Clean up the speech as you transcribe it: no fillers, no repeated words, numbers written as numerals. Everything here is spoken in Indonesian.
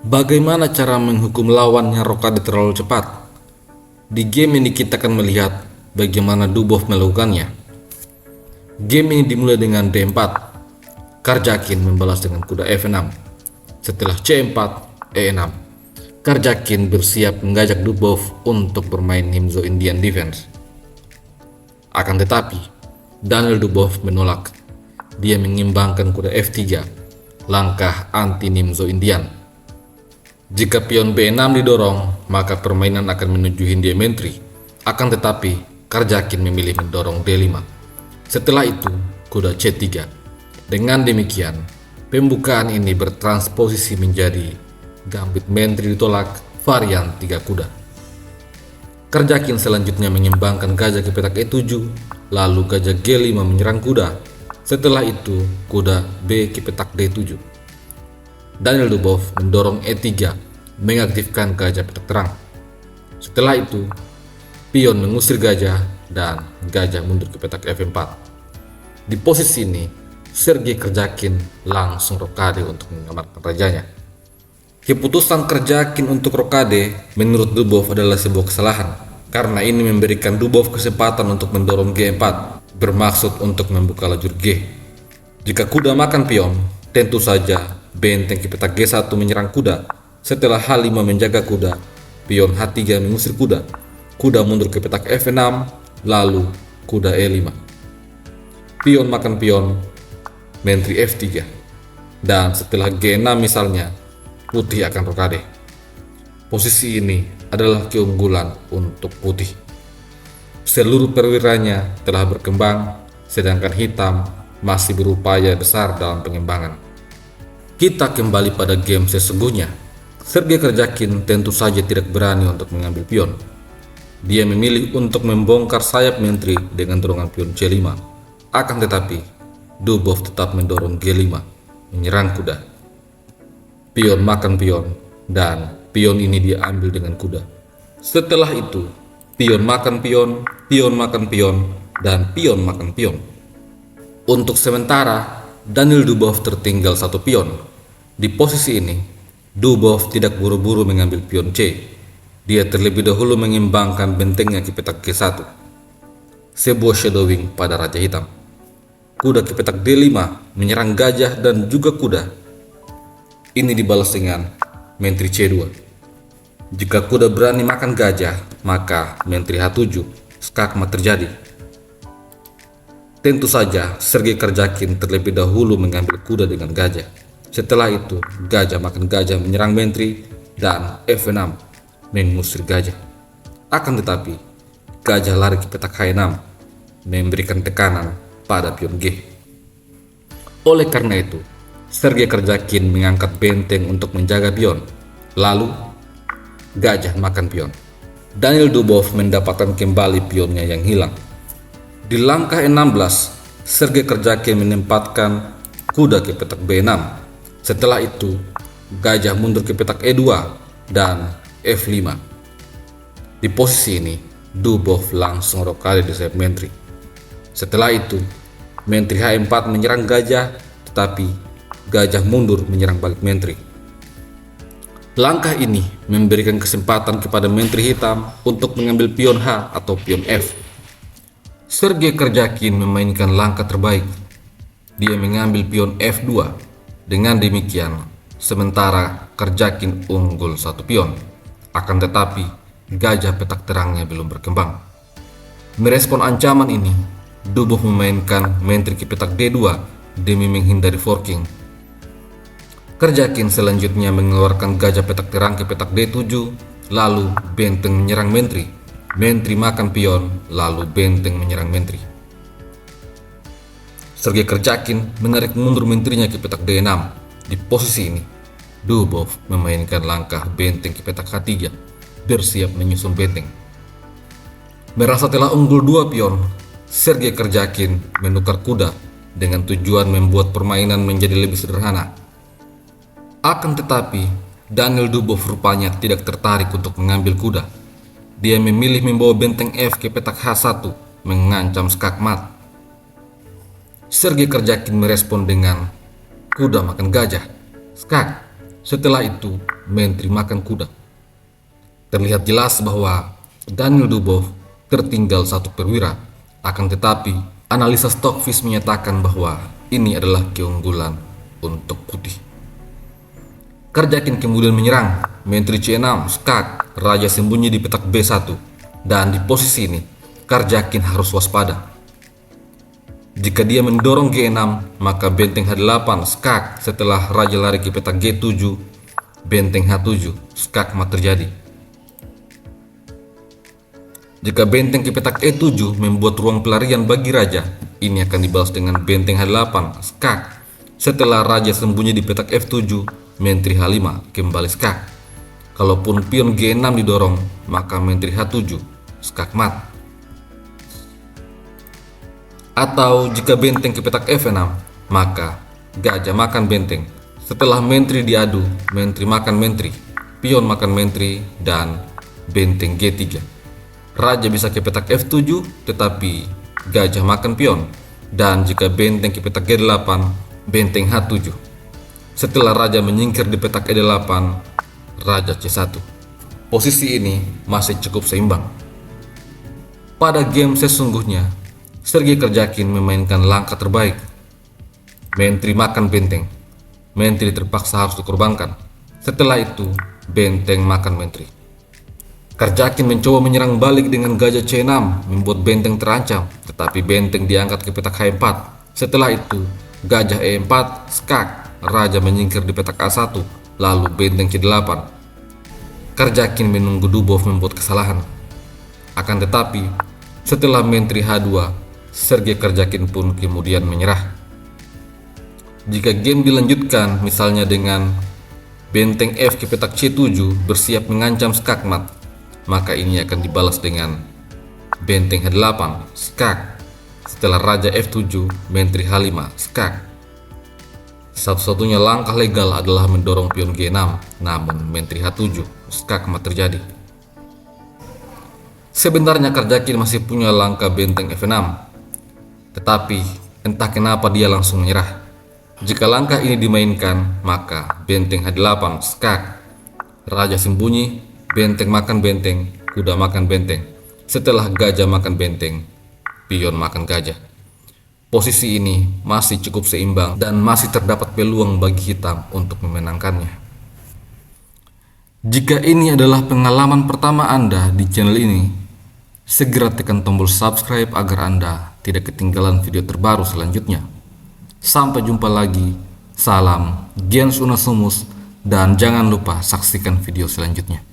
Bagaimana cara menghukum lawan yang rokade terlalu cepat? Di game ini kita akan melihat bagaimana Dubov melakukannya. Game ini dimulai dengan D4. Karjakin membalas dengan kuda F6. Setelah C4, E6. Karjakin bersiap mengajak Dubov untuk bermain Nimzo Indian Defense. Akan tetapi, Daniel Dubov menolak. Dia mengimbangkan kuda F3, langkah anti Nimzo Indian. Jika pion B6 didorong, maka permainan akan menuju Hindia Mentri. Akan tetapi, Karjakin memilih mendorong D5. Setelah itu, kuda C3. Dengan demikian, pembukaan ini bertransposisi menjadi gambit Mentri ditolak varian 3 kuda. Karjakin selanjutnya mengimbangkan gajah ke petak E7, lalu gajah G5 menyerang kuda. Setelah itu, kuda B ke petak D7. Daniel Dubov mendorong E3, mengaktifkan gajah petak terang. Setelah itu, pion mengusir gajah dan gajah mundur ke petak F4. Di posisi ini, Sergei Karjakin langsung rokade untuk mengamankan rajanya. Keputusan Karjakin untuk rokade menurut Dubov adalah sebuah kesalahan, karena ini memberikan Dubov kesempatan untuk mendorong G4, bermaksud untuk membuka lajur G. Jika kuda makan pion, tentu saja benteng ke petak G1 menyerang kuda. Setelah H5 menjaga kuda, pion H3 mengusir kuda. Kuda mundur ke petak F6, lalu kuda E5. Pion makan pion, Mentri F3. Dan setelah G6 misalnya, putih akan rokade. Posisi ini adalah keunggulan untuk putih. Seluruh perwiranya telah berkembang, sedangkan hitam masih berupaya besar dalam pengembangan. Kita kembali pada game sesungguhnya. Sergei Karjakin tentu saja tidak berani untuk mengambil pion. Dia memilih untuk membongkar sayap Mentri dengan dorongan pion C5. Akan tetapi, Dubov tetap mendorong G5, menyerang kuda. Pion makan pion, dan pion ini dia ambil dengan kuda. Setelah itu, pion makan pion, pion makan pion, dan pion makan pion. Untuk sementara, Daniel Dubov tertinggal satu pion. Di posisi ini, Dubov tidak buru-buru mengambil pion C. Dia terlebih dahulu mengimbangkan bentengnya ke petak G1. Sebuah shadowing pada Raja Hitam. Kuda ke petak D5 menyerang gajah dan juga kuda. Ini dibalas dengan Mentri C2. Jika kuda berani makan gajah, maka Mentri H7, skakmat terjadi. Tentu saja, Sergei Karjakin terlebih dahulu mengambil kuda dengan gajah. Setelah itu, gajah makan gajah menyerang Mentri dan F6 mengusir gajah. Akan tetapi, gajah lari ke petak H6 memberikan tekanan pada pion G. Oleh karena itu, Sergei Karjakin mengangkat benteng untuk menjaga pion. Lalu, gajah makan pion. Daniel Dubov mendapatkan kembali pionnya yang hilang. Di langkah 16, Sergei Karjakin menempatkan kuda ke petak B6. Setelah itu, gajah mundur ke petak E2 dan F5. Di posisi ini, Dubov langsung rokade di sayap Mentri. Setelah itu, Mentri H4 menyerang gajah, tetapi gajah mundur menyerang balik Mentri. Langkah ini memberikan kesempatan kepada Mentri Hitam untuk mengambil pion H atau pion F. Sergei Karjakin memainkan langkah terbaik. Dia mengambil pion F2. Dengan demikian, sementara Karjakin unggul satu pion. Akan tetapi, gajah petak terangnya belum berkembang. Merespon ancaman ini, Dubov memainkan Mentri ke petak D2 demi menghindari forking. Karjakin selanjutnya mengeluarkan gajah petak terang ke petak D7, lalu benteng menyerang Mentri. Mentri makan pion, lalu benteng menyerang Mentri. Sergei Karjakin menarik mundur menterinya ke petak D6. Di posisi ini, Dubov memainkan langkah benteng ke petak H3, bersiap menyusun benteng. Merasa telah unggul dua pion, Sergei Karjakin menukar kuda dengan tujuan membuat permainan menjadi lebih sederhana. Akan tetapi, Daniel Dubov rupanya tidak tertarik untuk mengambil kuda. Dia memilih membawa benteng F ke petak H1, mengancam skakmat. Sergei Karjakin merespon dengan kuda makan gajah, skak. Setelah itu, menteri makan kuda. Terlihat jelas bahwa Daniel Dubov tertinggal satu perwira, akan tetapi analisa Stockfish menyatakan bahwa ini adalah keunggulan untuk putih. Karjakin kemudian menyerang menteri C6 Skak, raja sembunyi di petak B1, dan di posisi ini Karjakin harus waspada. Jika dia mendorong G6, maka benteng H8 Skak setelah raja lari ke petak G7, benteng H7 skakmat terjadi. Jika benteng ke petak E7 membuat ruang pelarian bagi raja, ini akan dibalas dengan benteng H8 skak. Setelah raja sembunyi di petak F7, menteri H5 kembali skak. Kalaupun pion G6 didorong, maka menteri H7 skakmat. Atau jika benteng ke petak F6, maka gajah makan benteng. Setelah menteri diadu, menteri makan menteri, pion makan menteri, dan benteng G3. Raja bisa ke petak F7, tetapi gajah makan pion. Dan jika benteng ke petak G8, benteng H7. Setelah raja menyingkir di petak E8, raja C1. Posisi ini masih cukup seimbang. Pada game sesungguhnya, Sergei Karjakin memainkan langkah terbaik. Menteri makan benteng. Menteri terpaksa harus dikorbankan. Setelah itu, benteng makan menteri. Karjakin mencoba menyerang balik dengan gajah C6, membuat benteng terancam, tetapi benteng diangkat ke petak H4. Setelah itu, gajah E4 skak, raja menyingkir di petak A1, lalu benteng C8. Karjakin menunggu Dubov membuat kesalahan. Akan tetapi, setelah menteri H2, Sergei Karjakin pun kemudian menyerah. Jika game dilanjutkan misalnya dengan benteng F ke petak C7 bersiap mengancam skakmat, maka ini akan dibalas dengan benteng H8 skak. Setelah raja F7, menteri H5 skak. Satu-satunya langkah legal adalah mendorong pion G6, namun menteri H7 skakmat terjadi. Sebenarnya Karjakin masih punya langkah benteng F6, tetapi entah kenapa dia langsung menyerah. Jika langkah ini dimainkan, maka benteng H8 skak, raja sembunyi, benteng makan benteng, kuda makan benteng. Setelah gajah makan benteng, pion makan gajah. Posisi ini masih cukup seimbang dan masih terdapat peluang bagi hitam untuk memenangkannya. Jika ini adalah pengalaman pertama Anda di channel ini, segera tekan tombol subscribe agar Anda tidak ketinggalan video terbaru selanjutnya. Sampai jumpa lagi. Salam Gens Unasumus, dan jangan lupa saksikan video selanjutnya.